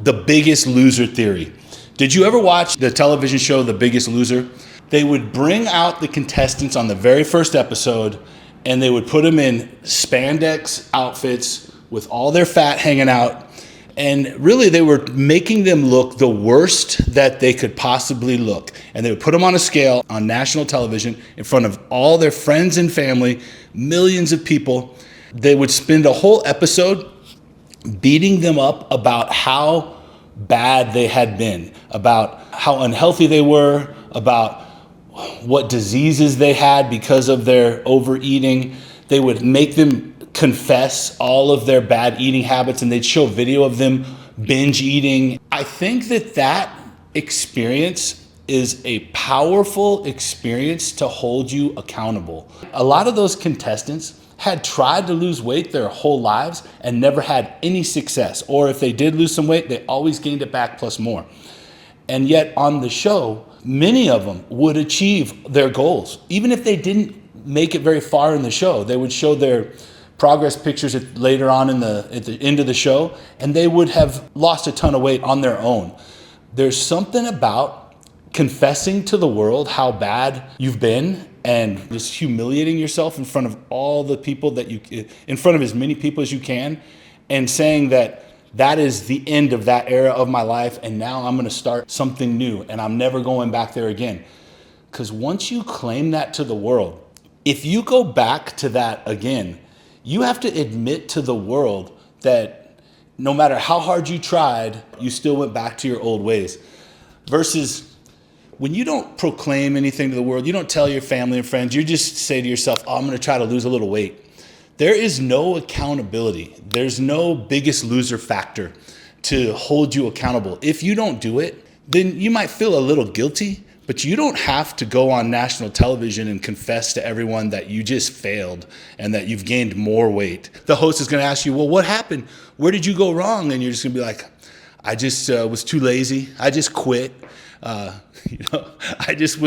the Biggest Loser theory. Did you ever watch the television show The Biggest Loser? They would bring out the contestants on the very first episode and they would put them in spandex outfits with all their fat hanging out. And really, they were making them look the worst that they could possibly look. And they would put them on a scale on national television in front of all their friends and family, millions of people. They would spend a whole episode beating them up about how bad they had been, about how unhealthy they were, about what diseases they had because of their overeating. They would make them confess all of their bad eating habits, and they'd show video of them binge eating. I think that experience is a powerful experience to hold you accountable. A lot of those contestants had tried to lose weight their whole lives and never had any success. Or if they did lose some weight, they always gained it back plus more. And yet on the show, many of them would achieve their goals. Even if they didn't make it very far in the show, they would show their progress pictures later on at the end of the show, and they would have lost a ton of weight on their own. There's something about confessing to the world how bad you've been and just humiliating yourself in front of all the people in front of as many people as you can, and saying that is the end of that era of my life, and now I'm gonna start something new, and I'm never going back there again. Because once you claim that to the world, if you go back to that again, you have to admit to the world that no matter how hard you tried, you still went back to your old ways. Versus when you don't proclaim anything to the world, you don't tell your family and friends, you just say to yourself, oh, I'm gonna try to lose a little weight. There is no accountability. There's no Biggest Loser factor to hold you accountable. If you don't do it, then you might feel a little guilty, but you don't have to go on national television and confess to everyone that you just failed and that you've gained more weight. The host is gonna ask you, well, what happened? Where did you go wrong? And you're just gonna be like, I just was too lazy. I just quit. I just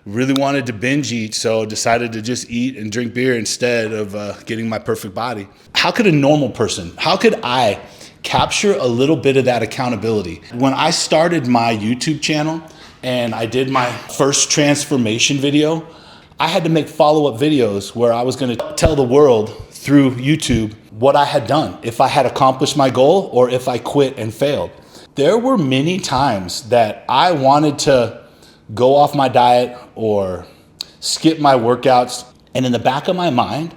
really wanted to binge eat, so decided to just eat and drink beer instead of getting my perfect body. How could a normal person, how could I capture a little bit of that accountability? When I started my YouTube channel and I did my first transformation video, I had to make follow-up videos where I was gonna tell the world through YouTube what I had done, if I had accomplished my goal or if I quit and failed. There were many times that I wanted to go off my diet or skip my workouts, and in the back of my mind,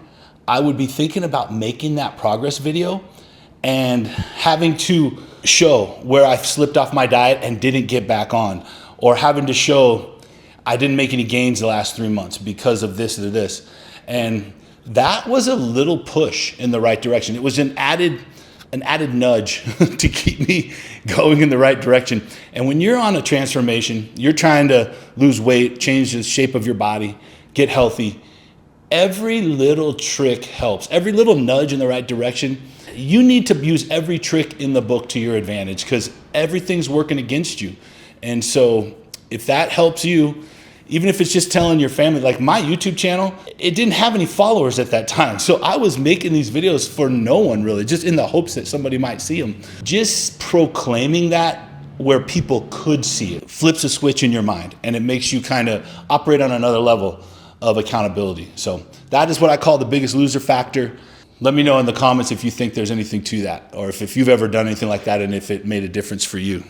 I would be thinking about making that progress video and having to show where I slipped off my diet and didn't get back on, or having to show I didn't make any gains the last 3 months because of this or this. And that was a little push in the right direction. It was an added nudge to keep me going in the right direction. And when you're on a transformation, you're trying to lose weight, change the shape of your body, get healthy, every little trick helps. Every little nudge in the right direction. You need to use every trick in the book to your advantage because everything's working against you. And so if that helps you, even if it's just telling your family, like my YouTube channel, it didn't have any followers at that time. So I was making these videos for no one really, just in the hopes that somebody might see them. Just proclaiming that where people could see it flips a switch in your mind, and it makes you kind of operate on another level of accountability. So that is what I call the Biggest Loser factor. Let me know in the comments if you think there's anything to that, or if you've ever done anything like that and if it made a difference for you.